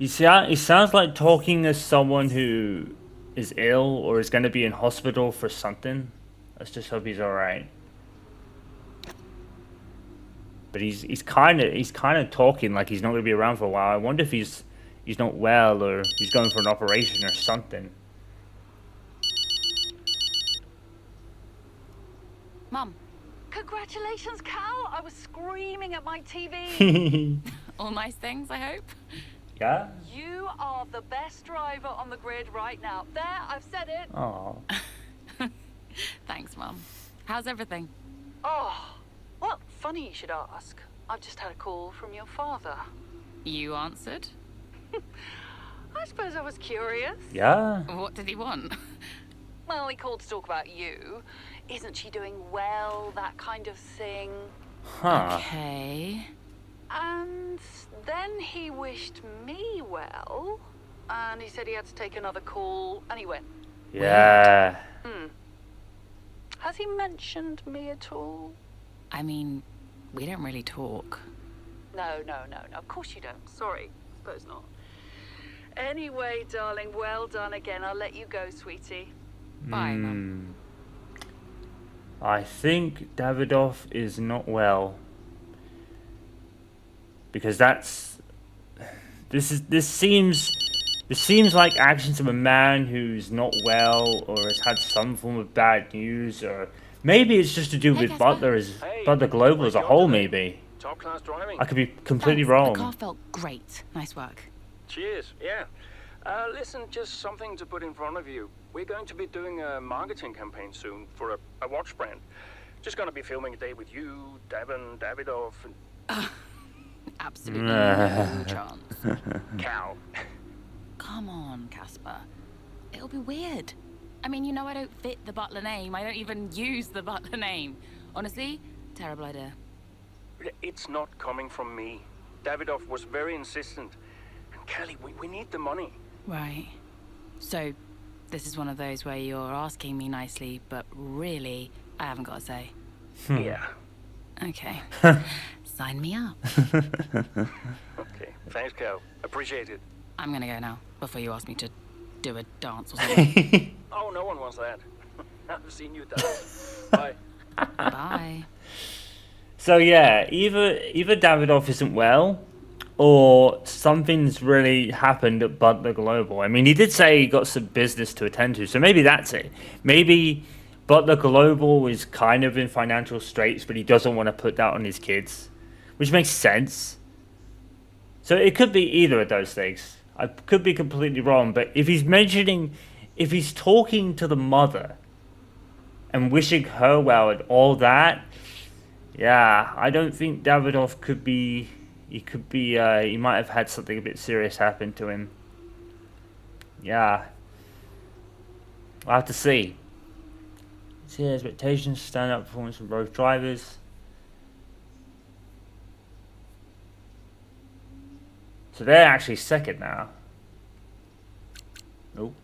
It sounds like talking to someone who is ill or is going to be in hospital for something. Let's just hope he's all right. But he's kind of talking like he's not going to be around for a while. I wonder if he's not well or he's going for an operation or something. Mum, Congratulations, Cal! I was screaming at my TV. all nice things, I hope. Yeah. You are the best driver on the grid right now. There, I've said it. Oh. Thanks, Mum. How's everything? Oh, well, funny you should ask. I've just had a call from your father. You answered? I suppose I was curious. Yeah. What did he want? Well, he called to talk about you. Isn't she doing well? That kind of thing. Huh. Okay. And then he wished me well. And he said he had to take another call. And he went, Yeah. has he mentioned me at all? I mean, we don't really talk. No. Of course you don't. Sorry. Suppose not. Anyway, darling, well done again. I'll let you go, sweetie. Bye, Mum. I think Davidoff is not well. Because this seems like actions of a man who's not well or has had some form of bad news, or maybe it's just to do with Casper. Butler Global as a whole. Maybe Top class driving. I could be completely Thanks. wrong. The car felt great. Nice work. Cheers, yeah. Listen, just something to put in front of you. We're going to be doing a marketing campaign soon for a watch brand. Just going to be filming a day with you, Devon, Davidoff, and Absolutely no chance. Cal. Come on, Casper. It'll be weird. I mean, you know I don't fit the Butler name. I don't even use the Butler name. Honestly, terrible idea. It's not coming from me. Davidoff was very insistent. And Kelly, we need the money. Right. So, this is one of those where you're asking me nicely, but really, I haven't got a say. Yeah. Okay. Sign me up. Okay. Thanks, Cal. Appreciate it. I'm gonna go now, before you ask me to do a dance or something. Oh, no one wants that. I've seen you dance. Bye. Bye. So yeah, either Davidoff isn't well, or something's really happened at Butler Global. I mean, he did say he got some business to attend to, so maybe that's it. Maybe Butler Global is kind of in financial straits, but he doesn't want to put that on his kids, which makes sense. So it could be either of those things. I could be completely wrong, but if he's talking to the mother and wishing her well and all that, yeah, I don't think Davidoff could be. He might have had something a bit serious happen to him. Yeah. I'll have to see. See expectations, stand-up performance from both drivers. So they're actually second now. Nope.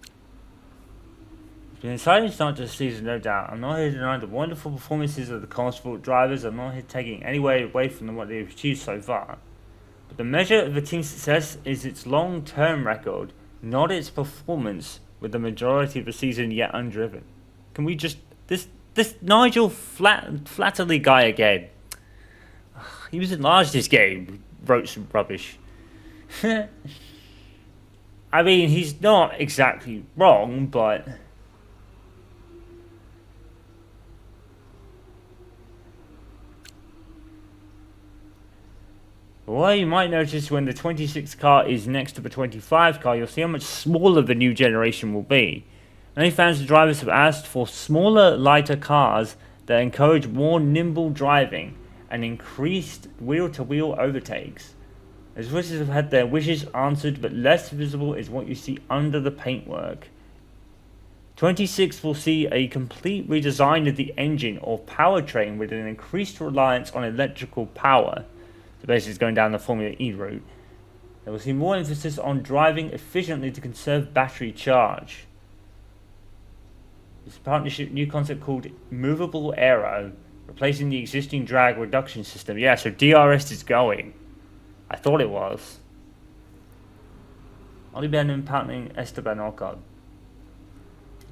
It's been an exciting start to the season, no doubt. I'm not here to deny the wonderful performances of the Consport drivers. I'm not here taking any way away from what they've achieved so far. But the measure of the team's success is its long-term record, not its performance with the majority of the season yet undriven. Can we just... This Nigel Flatterly guy again. He was enlarged this game. Wrote some rubbish. I mean, he's not exactly wrong, but... Well, you might notice when the 26 car is next to the 25 car, you'll see how much smaller the new generation will be. Many fans and drivers have asked for smaller, lighter cars that encourage more nimble driving and increased wheel-to-wheel overtakes. As voices have had their wishes answered, but less visible is what you see under the paintwork. 26 will see a complete redesign of the engine or powertrain with an increased reliance on electrical power. So basically it's going down the Formula E route. They will see more emphasis on driving efficiently to conserve battery charge. This partnership new concept called Movable Aero, replacing the existing drag reduction system. Yeah, so DRS is going. I thought it was. Ollie Behrman partnering Esteban Ocon.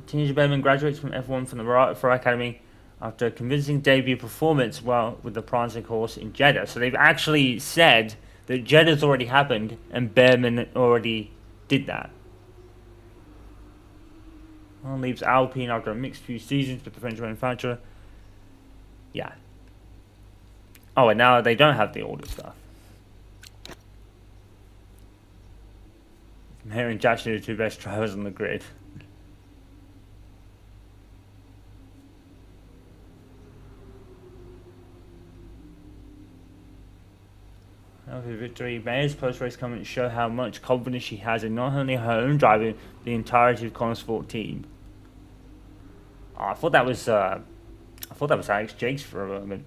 Teenage Behrman graduates from F1 from the Ferrari Academy after a convincing debut performance while with the prancing horse in Jeddah. So they've actually said that Jeddah's already happened and Behrman already did that. Well, leaves Alpine after a mixed few seasons with the French manufacturer. Yeah. Oh, and now they don't have the older stuff. Mayer and Jackson are the two best drivers on the grid. After the victory, Mayer's post-race comments show how much confidence she has in not only her own driving, but the entirety of the Consport team. Oh, I thought that was Alex Jakes for a moment.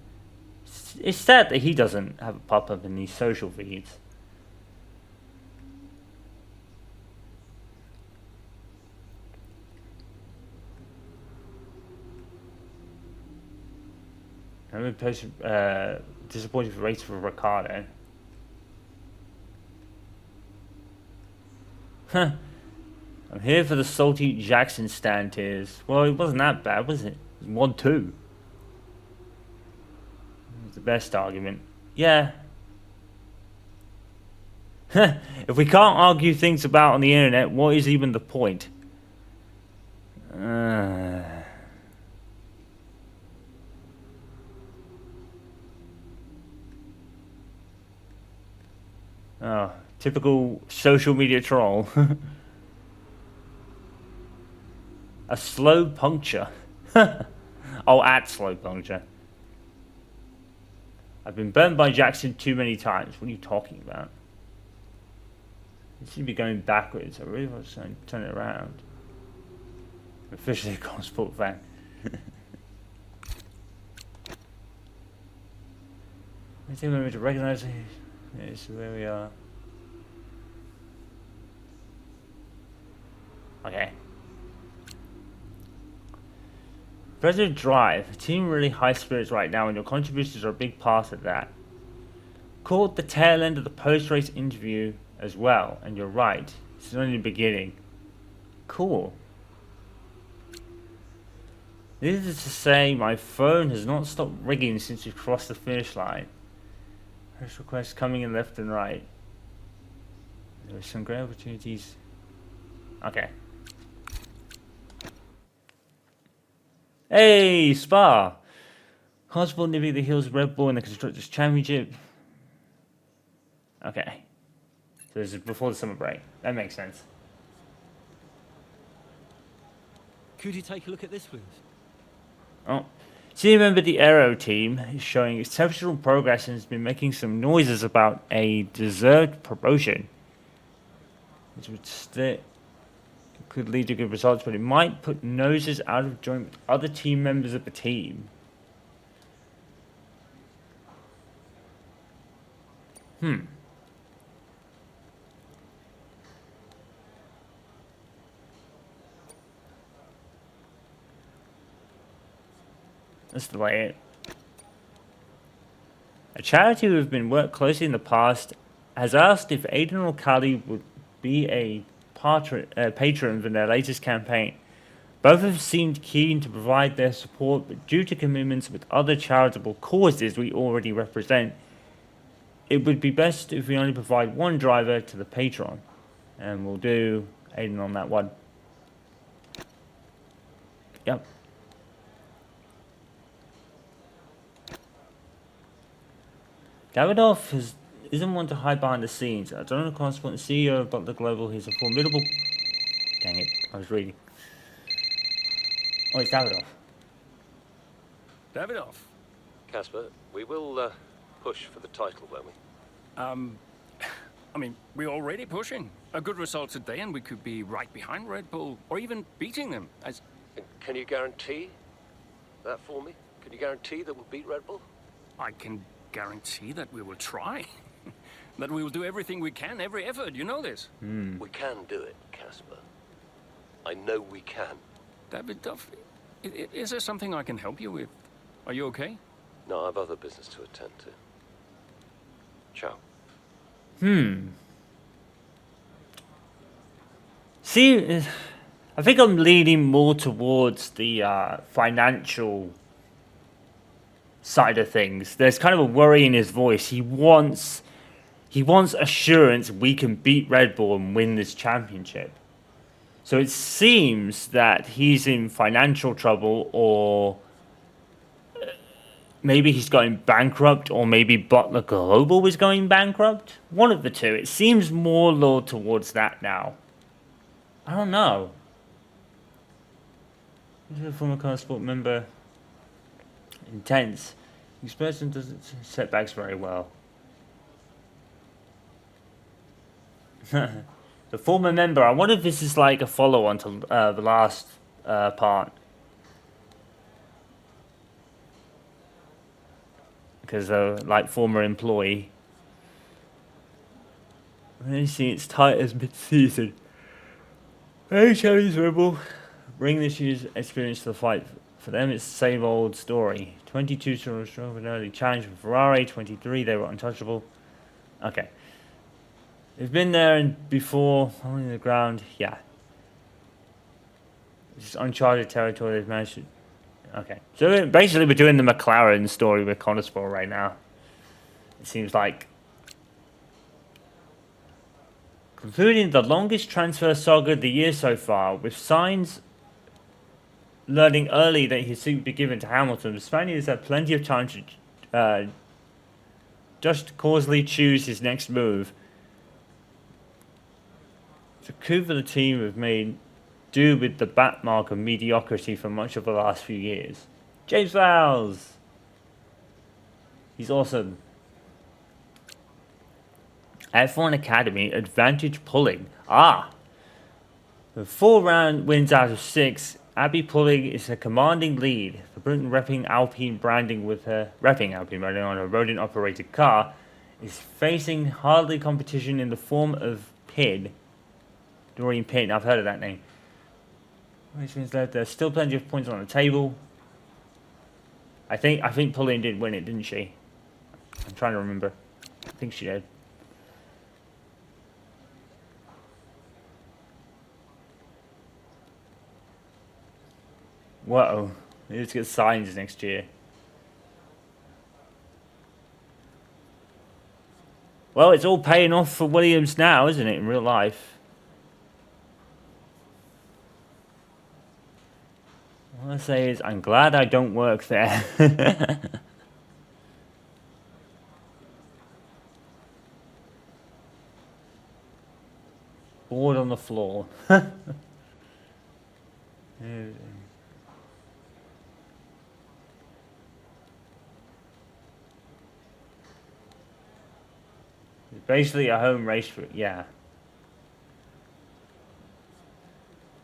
It's sad that he doesn't have a pop-up in these social feeds. I'm disappointed for race for Ricciardo. Huh. I'm here for the salty Jackson stand tears. Well, it wasn't that bad, was it? It was 1-2. It was the best argument. Yeah. If we can't argue things about on the internet, what is even the point? Oh, typical social media troll. A slow puncture. Oh, at slow puncture. I've been burned by Jackson too many times. What are you talking about? It should be going backwards. I really want to turn it around. I'm officially a Consport fan. I think we're going to recognize it. Yes, where we are. Okay. President Drive, team really high spirits right now, and your contributions are a big part of that. Caught the tail end of the post-race interview as well, and you're right, it's only the beginning. Cool. Needless to say, my phone has not stopped ringing since we crossed the finish line. Push requests coming in left and right. There are some great opportunities. Okay. Hey, Spa! Constable nipping the heels of Red Bull in the Constructors' Championship. Okay. So this is before the summer break. That makes sense. Could you take a look at this, please? Oh. Senior member of the Aero team is showing exceptional progress and has been making some noises about a deserved promotion. Which would could lead to good results, but it might put noses out of joint with other team members of the team. Let's delay it. A charity who have been worked closely in the past has asked if Aidan or Kali would be a patron for their latest campaign. Both have seemed keen to provide their support, but due to commitments with other charitable causes we already represent, it would be best if we only provide one driver to the patron. And we'll do Aidan on that one. Yep. Davidoff isn't one to hide behind the scenes. I don't know the consequent CEO of Butler Global. He's a formidable... Dang it, I was reading. Oh, it's Davidoff. Davidoff. Casper, we will push for the title, won't we? I mean, we're already pushing. A good result today and we could be right behind Red Bull, or even beating them. And can you guarantee that for me? Can you guarantee that we'll beat Red Bull? I can guarantee that we will try. That we will do everything we can, every effort, you know this. We can do it, Casper. I know we can. Davidoff, is there something I can help you with? Are you okay? No, I have other business to attend to. Ciao. See, I think I'm leaning more towards the financial side of things. There's kind of a worry in his voice. He wants assurance we can beat Red Bull and win this championship. So it seems that he's in financial trouble, or maybe he's going bankrupt, or maybe Butler Global is going bankrupt. One of the two. It seems more lured towards that now. I don't know. The former car sport member. Intense. This person doesn't setbacks very well. The former member. I wonder if this is like a follow-on to the last part. Because like former employee. Let me see. It's tight as mid-season. Very challenging Rebel. Bring this year's experience to the fight. For them, it's the same old story. 22 strong an early challenge from Ferrari. 23, they were untouchable. Okay. They've been there and before, holding the ground. Yeah. It's uncharted territory. They've managed to. Okay. So basically, we're doing the McLaren story with Connosport right now. It seems like. Concluding the longest transfer saga of the year so far, with signs learning early that his seat would be given to Hamilton, the Spaniards had plenty of time to just causally choose his next move. The coup for the team have made do with the back mark of mediocrity for much of the last few years. James Vowles! He's awesome. F1 Academy Advantage Pulling. With 4 round wins out of 6, Abby Pulling is a commanding lead. For Britain repping Alpine branding on a rodent-operated car, is facing hardly competition in the form of Pid. Doreen Pid, I've heard of that name. Which means that there's still plenty of points on the table. I think Pulling did win it, didn't she? I'm trying to remember. I think she did. Whoa, we need to get signs next year. Well, it's all paying off for Williams now, isn't it, in real life? All I say is, I'm glad I don't work there. Board on the floor. Basically a home race for yeah.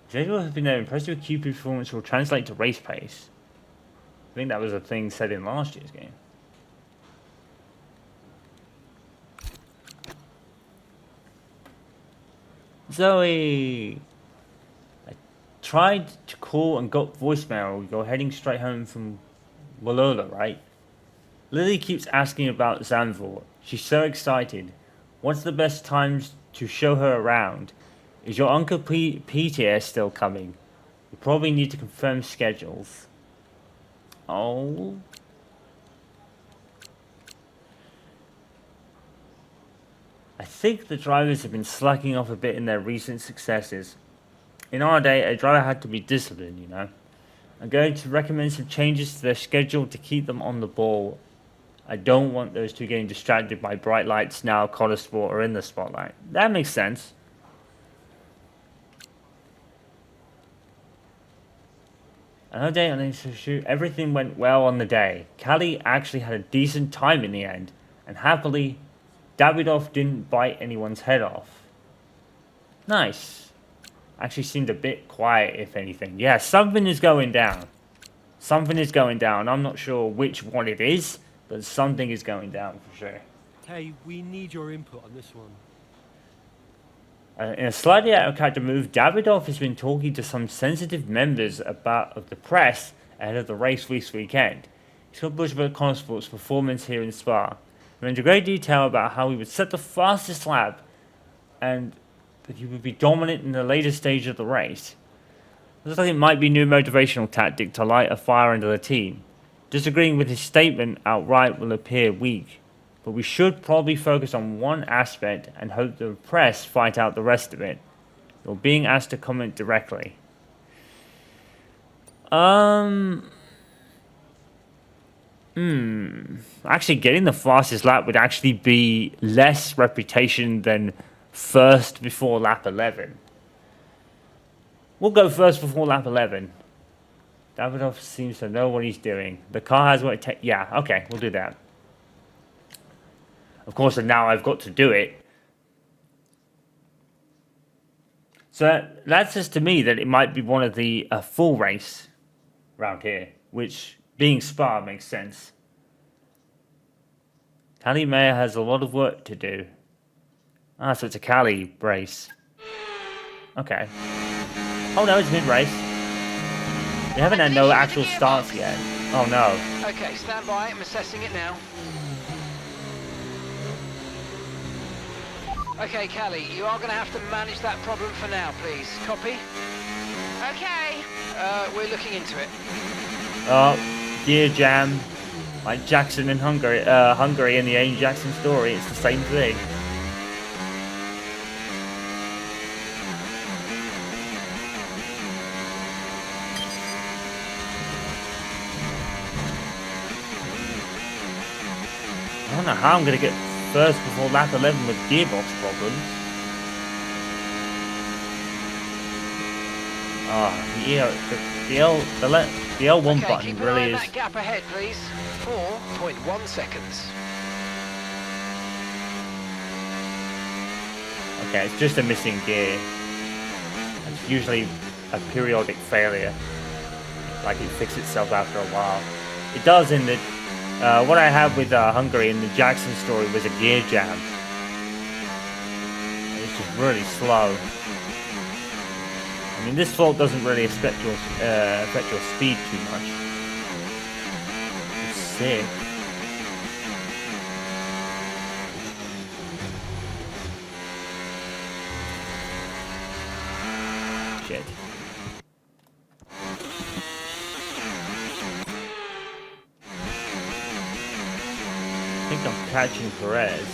Jaguar has been their impressive QP performance will translate to race pace. I think that was a thing said in last year's game. Zoe! I tried to call and got voicemail. You're heading straight home from Walola, right? Lily keeps asking about Zandvoort. She's so excited. What's the best times to show her around? Is your Uncle Peter still coming? You probably need to confirm schedules. Oh. I think the drivers have been slacking off a bit in their recent successes. In our day, a driver had to be disciplined, you know. I'm going to recommend some changes to their schedule to keep them on the ball. I don't want those two getting distracted by bright lights now Connosport are in the spotlight. That makes sense. Another day on the shoot, everything went well on the day. Callie actually had a decent time in the end, and happily, Davidoff didn't bite anyone's head off. Nice. Actually seemed a bit quiet, if anything. Yeah, something is going down. Something is going down. I'm not sure which one it is, but something is going down for sure. Hey, we need your input on this one. In a slightly out of character move, Davidoff has been talking to some sensitive members of the press ahead of the race this weekend. He's got Bush about Connosport's performance here in Spa. He went into great detail about how he would set the fastest lap and but you would be dominant in the later stage of the race. Looks like it might be a new motivational tactic to light a fire under the team. Disagreeing with his statement outright will appear weak, but we should probably focus on one aspect and hope the press fight out the rest of it. You're being asked to comment directly. Actually, getting the fastest lap would actually be less reputation than first before lap 11. We'll go first before lap 11. Davidoff seems to know what he's doing. The car has what it takes. Yeah, okay, we'll do that. Of course, and now I've got to do it. So that says to me that it might be one of the full race round here, which, being Spa, makes sense. Cali Mayer has a lot of work to do. Ah, so it's a Cali race. Okay. Oh no, it's mid-race. We haven't had no actual starts yet. Oh no. Okay, stand by. I'm assessing it now. Okay, Callie, you are going to have to manage that problem for now, please. Copy? Okay. We're looking into it. Gear jam. Like Jackson in Hungary in the Aiden Jackson story, it's the same thing. I don't know how I'm going to get first before lap 11 with gearbox problems. The L1 okay, button keep an eye really on is... that gap ahead, please. 4.1 seconds. Okay, it's just a missing gear. It's usually a periodic failure. Like it fixes itself after a while. It does in the... what I had with Hungary in the Jackson story was a gear jam. It's just really slow. I mean, this fault doesn't really affect your speed too much. It's sick. Shit. I think I'm catching Perez.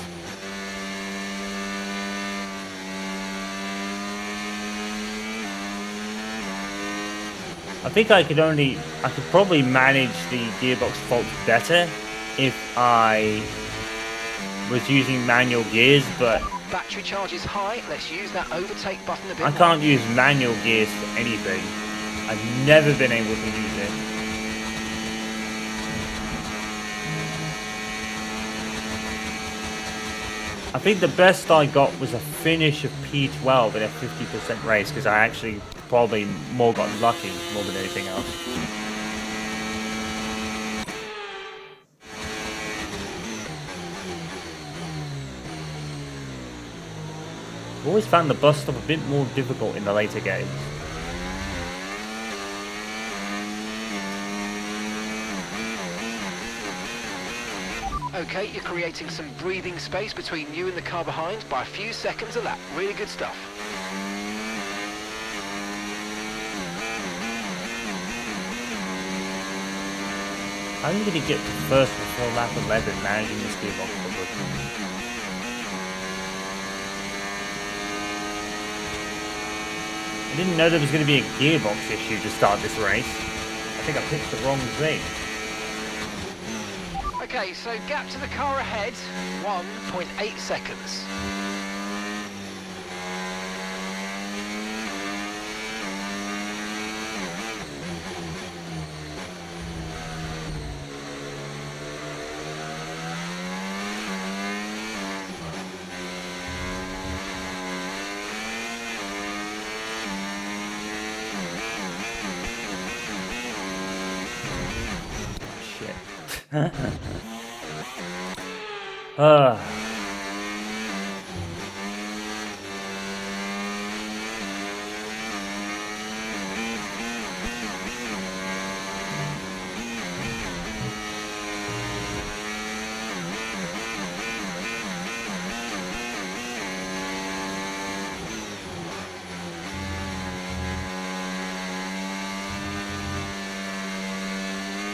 I think I could probably manage the gearbox fault better if I was using manual gears, but Battery charge is high. Let's use that overtake button a bit I more. can't use manual gears for anything. I've never been able to use it. I think the best I got was a finish of P12 in a 50% race, because I actually probably more got lucky more than anything else. I've always found the bus stop a bit more difficult in the later games. Okay, you're creating some breathing space between you and the car behind by a few seconds a lap. Really good stuff. How are you going to get to first before lap 11 managing this gearbox problem? I didn't know there was going to be a gearbox issue to start this race. I think I picked the wrong thing. Okay, so gap to the car ahead, 1.8 seconds.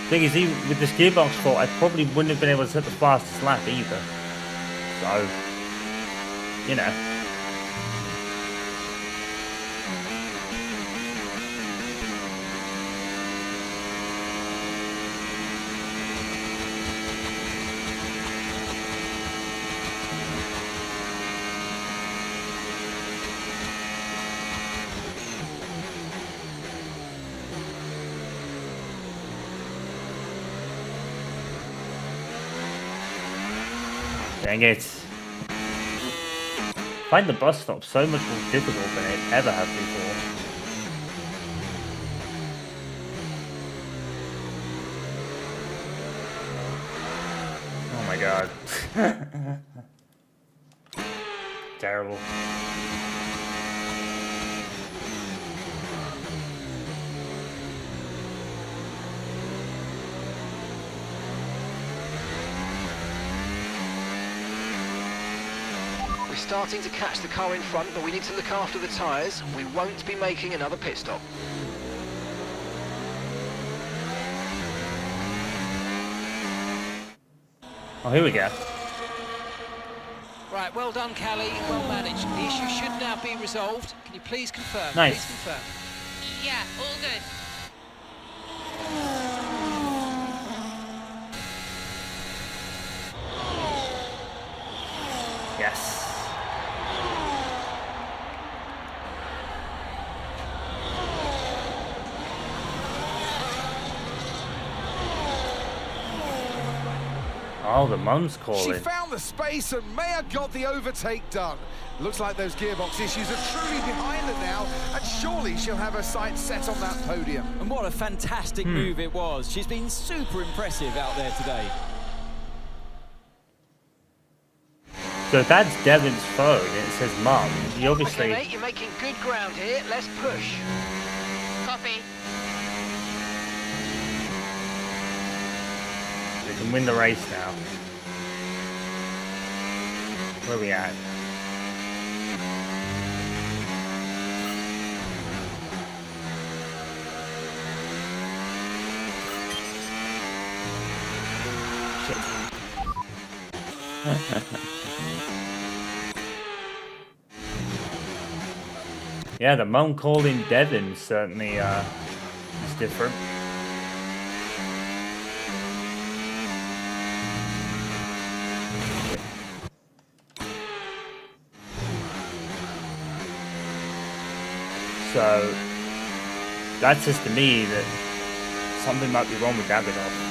Thing is, even with this gearbox fault, I probably wouldn't have been able to set the fastest lap either. So, you know. Dang it. Find the bus stop so much more difficult than it ever has before. Oh my god. Terrible. We're starting to catch the car in front, but we need to look after the tyres. We won't be making another pit stop. Oh, here we go. Right, well done, Callie. Well managed. The issue should now be resolved. Can you please confirm? Nice. Please confirm. Yeah, all good. Yes. Oh, the mum's She calling. found the space and Maya got the overtake done. Looks like those gearbox issues are truly behind her now, and surely she'll have her sights set on that podium. And what a fantastic move it was. She's been super impressive out there today. So that's Devon's phone, and it says mum. He obviously... Okay, mate, you're making good ground here. Let's push. Copy. We can win the race now. Where are we at? Yeah, the mum calling Devon certainly is different. So that says to me that something might be wrong with Davidoff.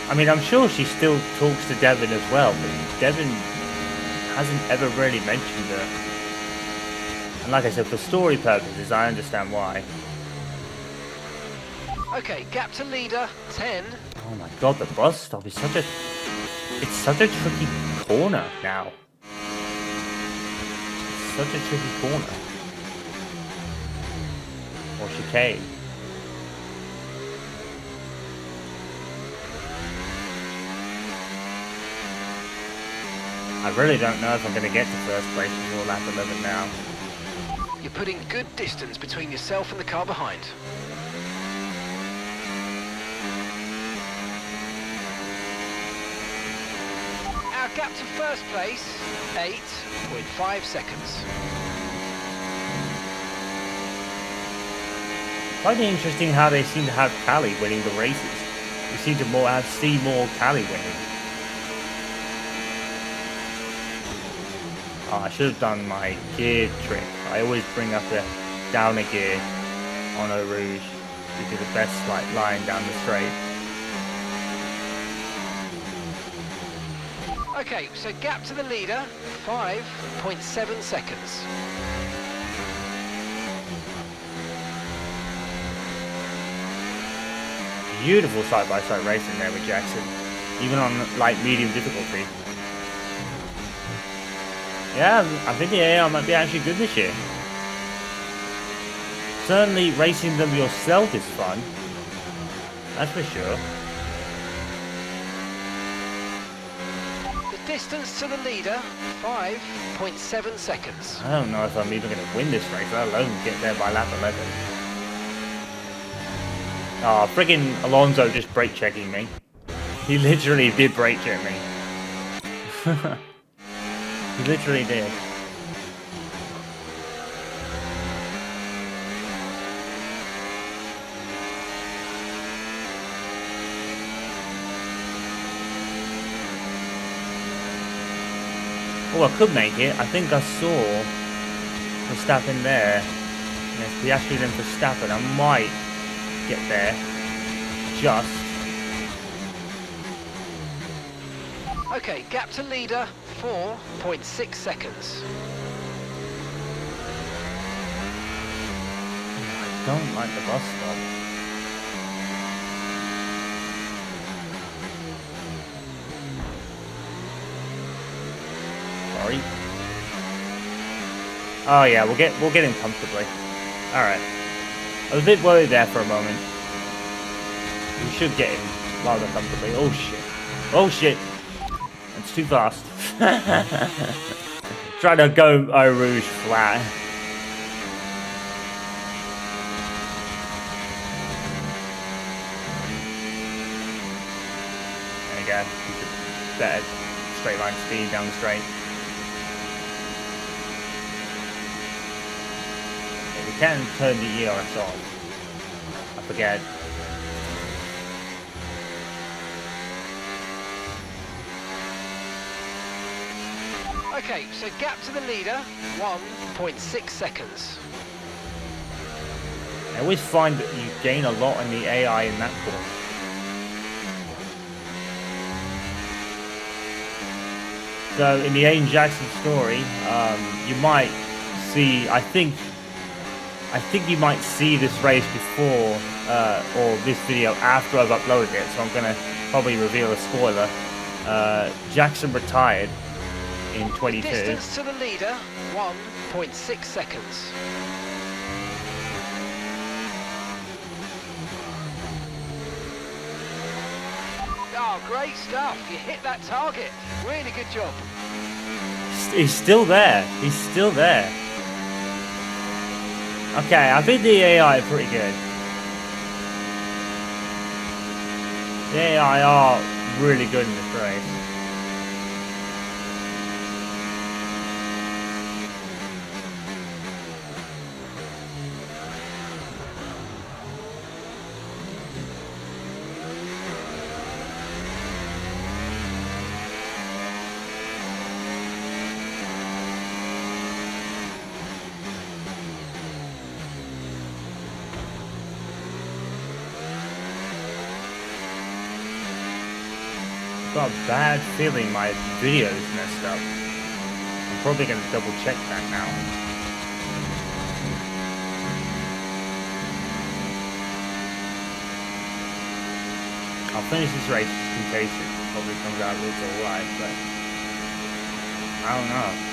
I mean, I'm sure she still talks to Devon as well, but Devon hasn't ever really mentioned her. And like I said, for story purposes, I understand why. Okay, gap to leader, 10. Oh my god, the bus stop is such a... It's such a tricky corner now. It's such a tricky corner. Or chicane. I really don't know if I'm going to get to first place before lap 11 now. You're putting good distance between yourself and the car behind. Our gap to first place, 8.5 seconds. Quite interesting how they seem to have Callie winning the races. We seem to see more Callie winning. Oh, I should have done my gear trick. I always bring up the downer gear on Eau Rouge to do the best line down the straight. Okay, so gap to the leader, 5.7 seconds. Beautiful side-by-side racing there with Jackson, even on light medium difficulty. Yeah, I think the AI might be actually good this year. Certainly racing them yourself is fun. That's for sure. The distance to the leader, 5.7 seconds. I don't know if I'm even going to win this race, let alone get there by lap 11. Oh, friggin' Alonso just brake checking me. He literally did brake check me. He literally did. Oh, I could make it. I think I saw Verstappen there. Yes, Piastri then Verstappen. I might get there. Just. Okay, gap to leader, 4.6 seconds. I don't like the bus stop. Sorry. Oh yeah, we'll get him comfortably. Alright. I was a bit worried there for a moment. We should get him rather comfortably. Oh shit. Oh shit. It's too fast. Trying to go Eau Rouge flat. There you go. Better straight line speed down the straight. Yeah, we can turn the ERS on. I forget. Okay, so gap to the leader, 1.6 seconds. I always find that you gain a lot in the AI in that corner. So in the Aiden Jackson story, you might see. I think you might see this race before or this video after I've uploaded it. So I'm gonna probably reveal a spoiler. Jackson retired in 22. Distance to the leader, 1.6 seconds. Oh, great stuff. You hit that target. Really good job. He's still there. He's still there. Okay, I think the AI are pretty good. The AI are really good in this race. Got a bad feeling my video's messed up. I'm probably gonna double check that now. I'll finish this race just in case it probably comes out looks alright, but I don't know.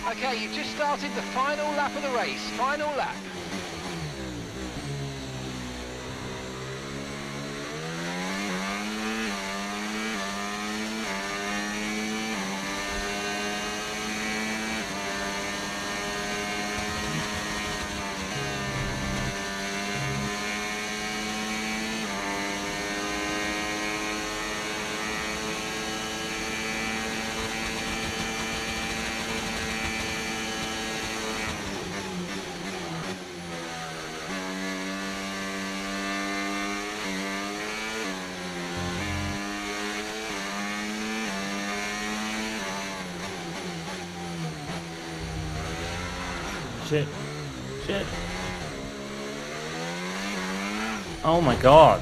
Okay, you've just started the final lap of the race. Final lap. shit. Shit. Oh my god.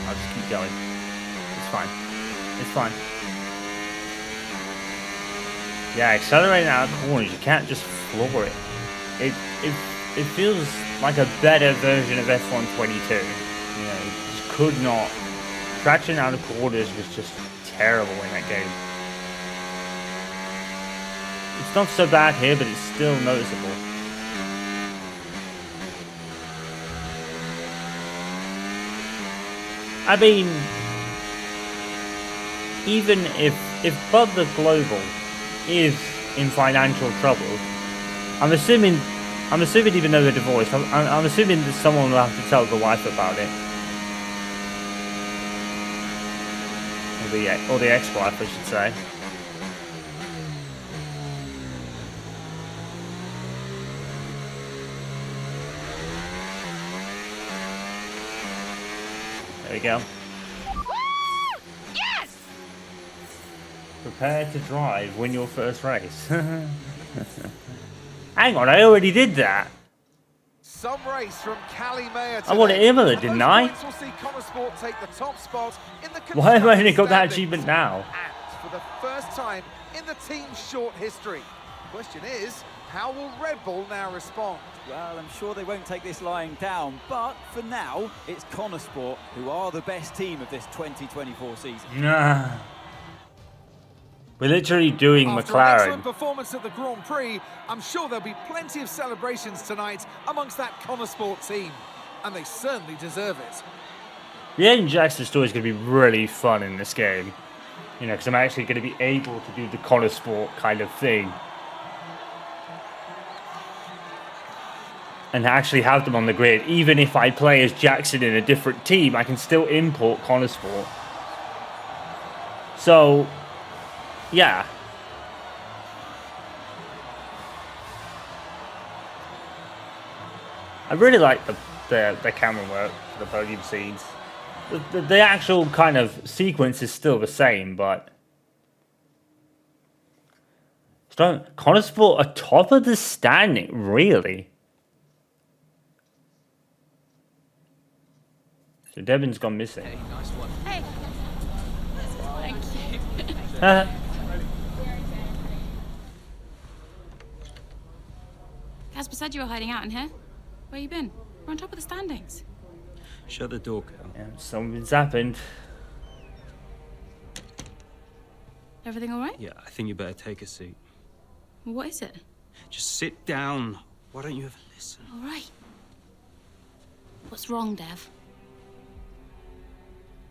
I'll just keep going. It's fine. It's fine. Yeah, accelerating out of corners, you can't just floor it. It feels like a better version of F1 22. You know, you just could not. Traction out of corners was just terrible in that game. It's not so bad here, but it's still noticeable. I mean, even if Bud the Global is in financial trouble, I'm assuming even though they're divorced, I'm assuming that someone will have to tell the wife about it. Or the ex-wife, I should say. There we go. Yes! Prepare to drive, win your first race. Hang on, I already did that. Some race from Cali Mayer today. I wanted Imola, didn't I? We'll see Connor Sport take the top spot in the Why have I only got that standings. achievement now? And for the first time in the team's short history. The question is, how will Red Bull now respond? Well, I'm sure they won't take this lying down, but for now, it's Connor Sport who are the best team of this 2024 season. Nah. We're literally doing After an excellent McLaren. performance at the Grand Prix, I'm sure there'll be plenty of celebrations tonight amongst that Connor Sport team. And they certainly deserve it. The Aiden Jackson story is going to be really fun in this game. You know, because I'm actually going to be able to do the Connor Sport kind of thing. And actually have them on the grid. Even if I play as Jackson in a different team, I can still import Connor Sport. So, yeah. I really like the camera work for the podium scenes. The actual kind of sequence is still the same, but Connor Sport atop of the standing, really? So Devon's gone missing. Hey, nice one. Hey. Thank you. Casper said you were hiding out in here. Where you been? We're on top of the standings. Shut the door, Cal. Yeah, something's happened. Everything all right? Yeah, I think you better take a seat. What is it? Just sit down. Why don't you ever listen? All right. What's wrong, Dev?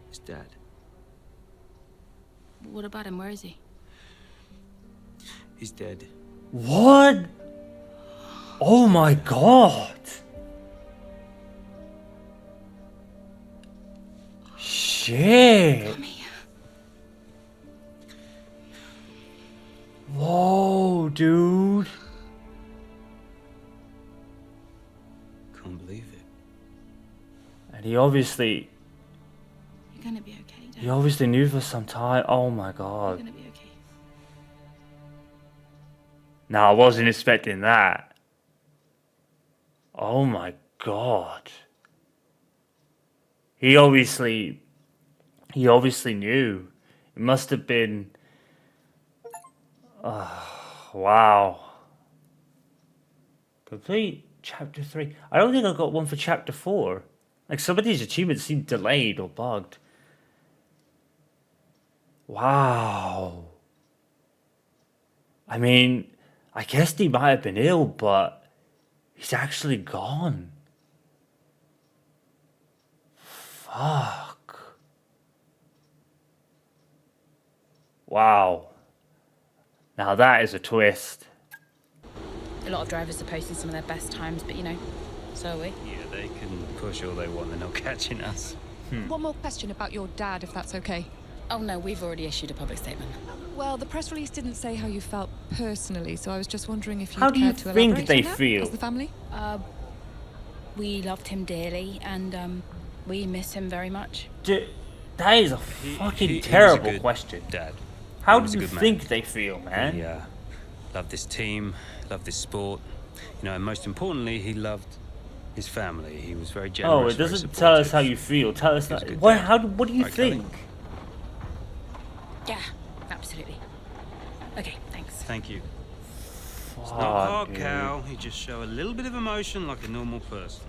It's Dad. What about him? Where is he? He's dead. What? Oh my god. Shit. Come here. Whoa, dude. Can't believe it. And he obviously You're gonna be okay, Dev. He obviously knew for some time. Oh my You're god. gonna be okay. No, I wasn't expecting that. Oh my god. He obviously knew. It must have been. Wow. Complete chapter 3. I don't think I got one for chapter 4. Like, some of these achievements seem delayed or bugged. Wow. I mean, I guess he might have been ill, but he's actually gone. Fuck. Wow. Now that is a twist. A lot of drivers are posting some of their best times, but you know, so are we. Yeah, they can push all they want. They're not catching us. One more question about your dad, if that's okay. Oh no, we've already issued a public statement. Well, the press release didn't say how you felt personally, so I was just wondering if you How do you cared to think elaborate they on that feel? as the family. We loved him dearly, and we miss him very much. That is a He fucking was a terrible good question. Dad. How He was do a you good man. think they feel, man? Yeah. Loved this team, loved his sport, you know, and most importantly, he loved his family. He was very generous. Oh, it very doesn't tell us supportive. how you feel. Tell us He was that. a good What? dad. What do you Right, Kelly? think? Yeah, absolutely. Okay, thanks. Thank you. It's Fuck, not hard, dude. Cal. He just show a little bit of emotion like a normal person.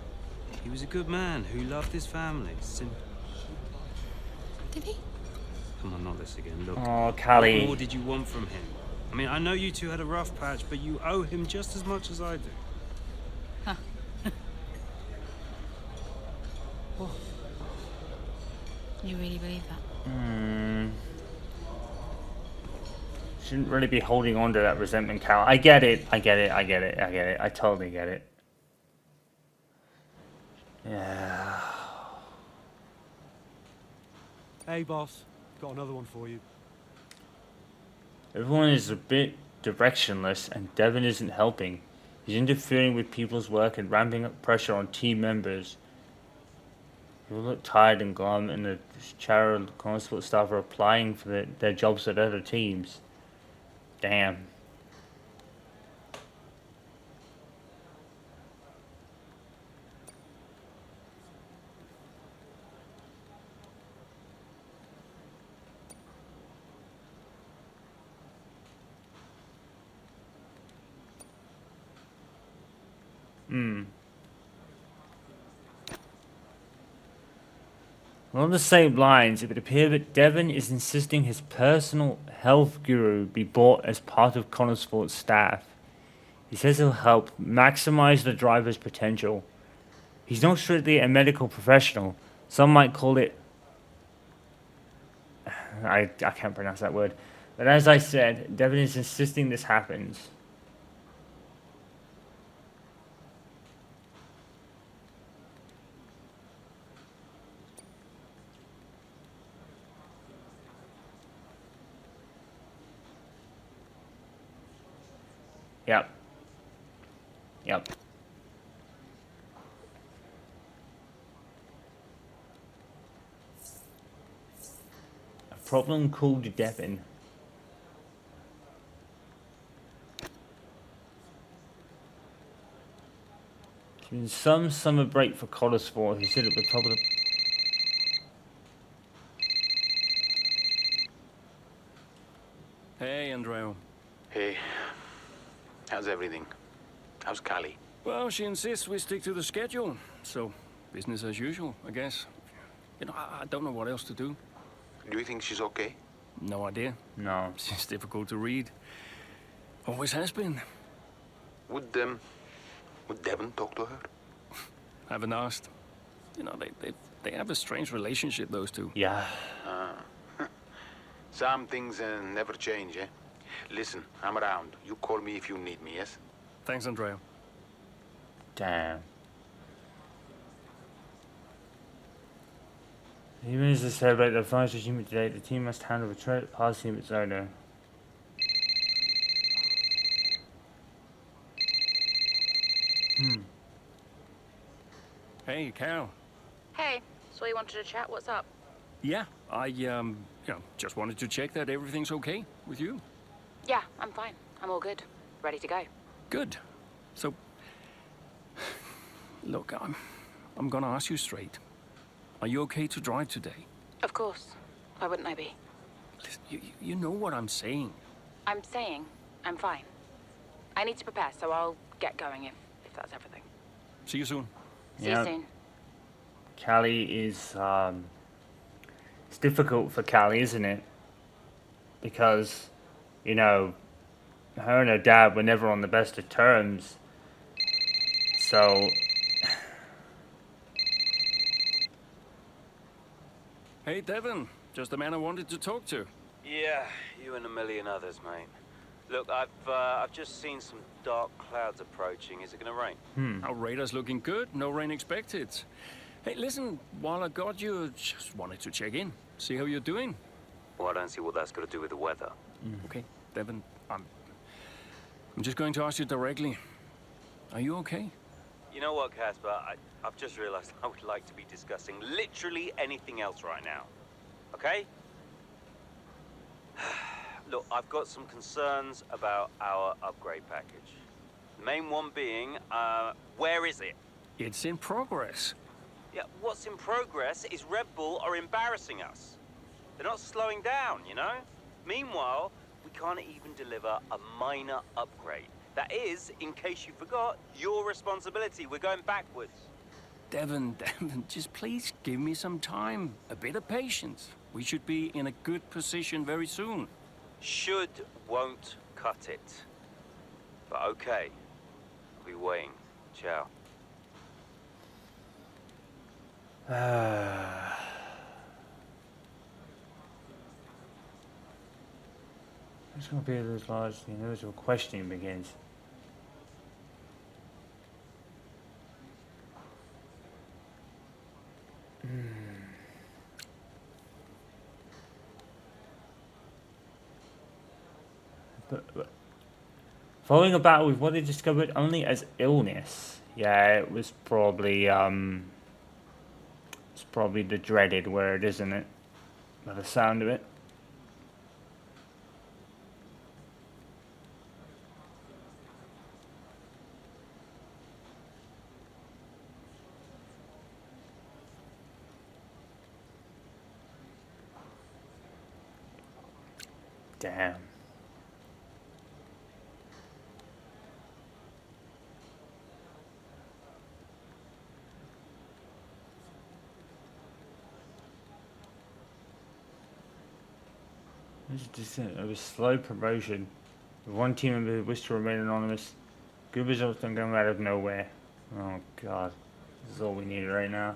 He was a good man who loved his family. Simple. Did he? Come on, not this again. Look. Oh, What Callie. more did you want from him? I mean, I know you two had a rough patch, but you owe him just as much as I do. Huh. You really believe that? Shouldn't really be holding on to that resentment, Cal. I get it. I get it. I get it. I get it. I totally get it. Yeah. Hey, boss. Got another one for you. Everyone is a bit directionless, and Devon isn't helping. He's interfering with people's work and ramping up pressure on team members. People look tired and glum, and the Charo Constable staff are applying for their jobs at other teams. Damn. Along the same lines, it would appear that Devon is insisting his personal health guru be brought as part of Connorsport's staff. He says he'll help maximize the driver's potential. He's not strictly a medical professional. Some might call it... I can't pronounce that word. But as I said, Devon is insisting this happens. Yep. Yep. A problem called Devon. Giving some summer break for Connorsport, who sit at the top of the... Hey, Andreo. Hey, how's everything? How's Callie? Well, she insists we stick to the schedule, so business as usual, I guess. You know, I don't know what else to do. Do you think she's okay? No idea. No. She's difficult to read. Always has been. Would Devon talk to her? Haven't asked. You know, they have a strange relationship, those two. Yeah. Some things never change, eh? Listen, I'm around. You call me if you need me, yes? Thanks, Andreo. Damn. Even as they celebrate the final achievement today, the team must handle the trade past team its owner. Hey, Cal. Hey, so you wanted to chat? What's up? Yeah, I, just wanted to check that everything's okay with you. Yeah, I'm fine. I'm all good. Ready to go. Good. So, look, I'm gonna ask you straight. Are you okay to drive today? Of course. Why wouldn't I be? Listen, you know what I'm saying. I'm saying I'm fine. I need to prepare, so I'll get going if that's everything. See you soon. See you soon. Callie is, it's difficult for Callie, isn't it? Because, you know, her and her dad were never on the best of terms. So... Hey, Devon. Just the man I wanted to talk to. Yeah, you and a million others, mate. Look, I've just seen some dark clouds approaching. Is it gonna rain? Our radar's looking good. No rain expected. Hey, listen, while I got you, just wanted to check in. See how you're doing. Well, I don't see what that's got to do with the weather. Okay, Devon, I'm just going to ask you directly. Are you okay? You know what, Casper? I've just realized I would like to be discussing literally anything else right now. Okay? Look, I've got some concerns about our upgrade package. Main one being, where is it? It's in progress. Yeah, what's in progress is Red Bull are embarrassing us. They're not slowing down, you know? Meanwhile, we can't even deliver a minor upgrade. That is, in case you forgot, your responsibility. We're going backwards. Devon, just please give me some time. A bit of patience. We should be in a good position very soon. Should won't cut it. But okay. I'll be waiting. Ciao. It's going to be as large as the inevitable questioning begins. But following a battle with what they discovered only as illness. Yeah, it was probably it's probably the dreaded word, isn't it? By the sound of it. Damn. It was slow promotion. One team member wished to remain anonymous. Good results don't come out of nowhere. Oh god. This is all we need right now.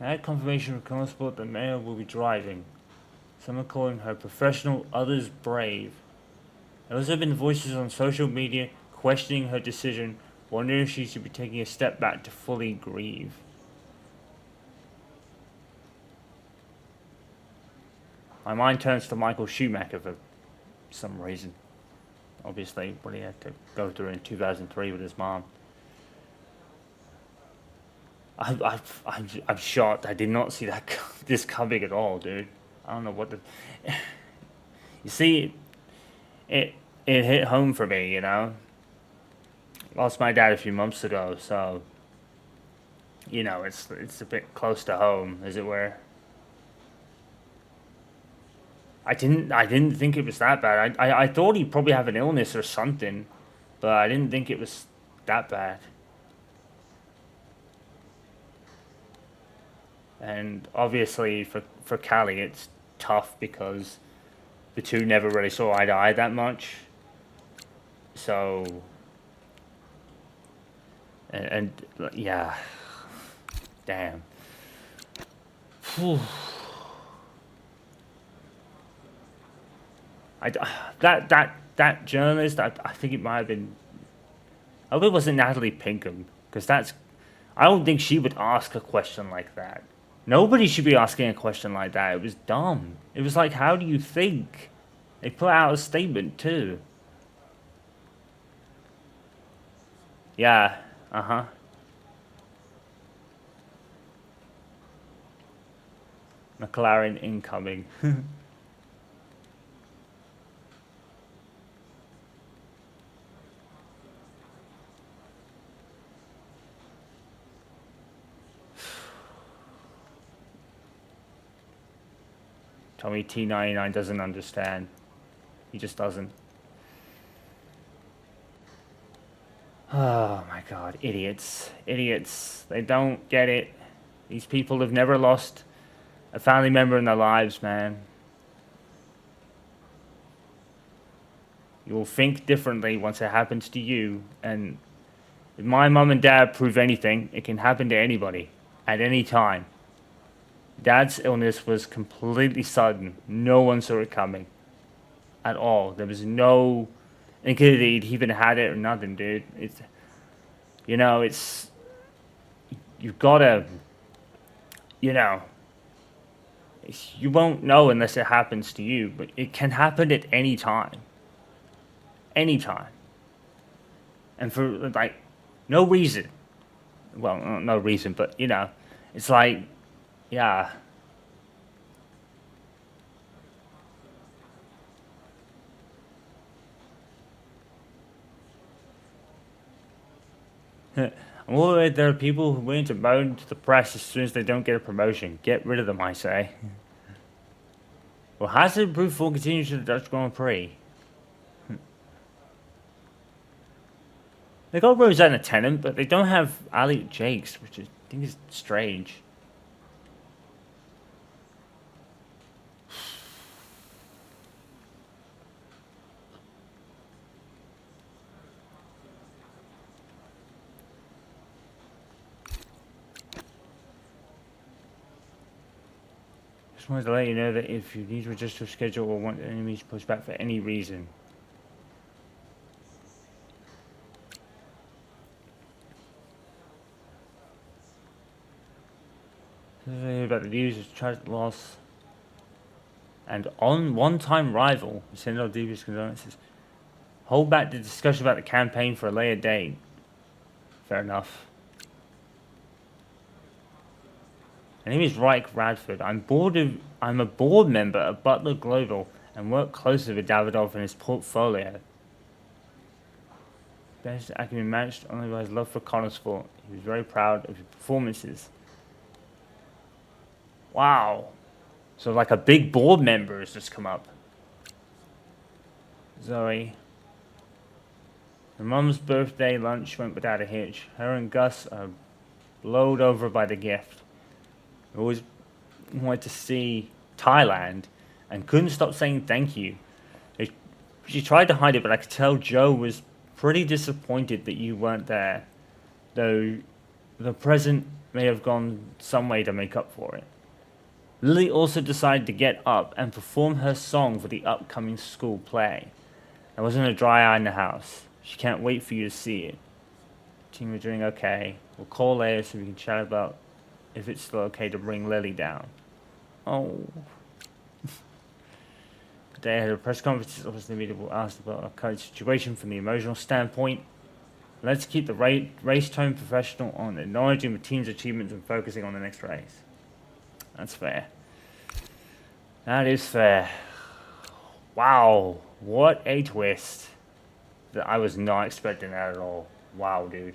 I had confirmation from Constable that the mayor will be driving. Some are calling her professional, others brave. There have also been voices on social media questioning her decision, wondering if she should be taking a step back to fully grieve. My mind turns to Michael Schumacher for some reason. Obviously, what he had to go through in 2003 with his mom. I'm shocked. I did not see that this coming at all, dude. I don't know what the. You see, it hit home for me, you know. Lost my dad a few months ago, so you know it's a bit close to home, as it were. I didn't think it was that bad. I thought he'd probably have an illness or something, but I didn't think it was that bad. And obviously for Callie it's tough because the two never really saw eye to eye that much. So and yeah, damn. Whew. That journalist, I think it might have been. I hope it wasn't Natalie Pinkham, because I don't think she would ask a question like that. Nobody should be asking a question like that. It was dumb. It was like, how do you think? They put out a statement too. Yeah, McLaren incoming. Tommy T99 doesn't understand. He just doesn't. Oh my god, idiots. Idiots. They don't get it. These people have never lost a family member in their lives, man. You will think differently once it happens to you, and if my mum and dad prove anything, it can happen to anybody, at any time. Dad's illness was completely sudden. No one saw it coming. At all. There was no indicator that he'd even had it or nothing, dude. It's, you know, it's, you've gotta, you know, you won't know unless it happens to you, but it can happen at any time. Anytime. And for, like, no reason. Well, no reason, but, you know, it's like, yeah. I'm worried there are people who are willing to moan to the press as soon as they don't get a promotion. Get rid of them, I say. Well, has it improved for continuing to the Dutch Grand Prix? They got Rosanna Tennant, but they don't have Ali Jakes, which I think is strange. Just wanted to let you know that if you need to adjust your schedule or want enemies pushed back for any reason. About the news of tragic loss and on one-time rival, we send our deepest condolences. Hold back the discussion about the campaign for a later date. Fair enough. My name is Reich Radford. I'm a board member of Butler Global and work closely with Davidoff and his portfolio. Best I can be matched only by his love for Connosport. He was very proud of his performances. Wow. So like a big board member has just come up. Zoe. Her mum's birthday lunch went without a hitch. Her and Gus are blowed over by the gift. I always wanted to see Thailand and couldn't stop saying thank you. She tried to hide it, but I could tell Joe was pretty disappointed that you weren't there. Though the present may have gone some way to make up for it. Lily also decided to get up and perform her song for the upcoming school play. There wasn't a dry eye in the house. She can't wait for you to see it. Team are doing okay. We'll call later so we can chat about if it's still okay to bring Lily down. Oh. Today I had a press conference. Obviously, the media will ask about our current situation from the emotional standpoint. Let's keep the race tone professional on acknowledging the team's achievements and focusing on the next race. That's fair. That is fair. Wow, what a twist. That I was not expecting that at all. Wow, dude.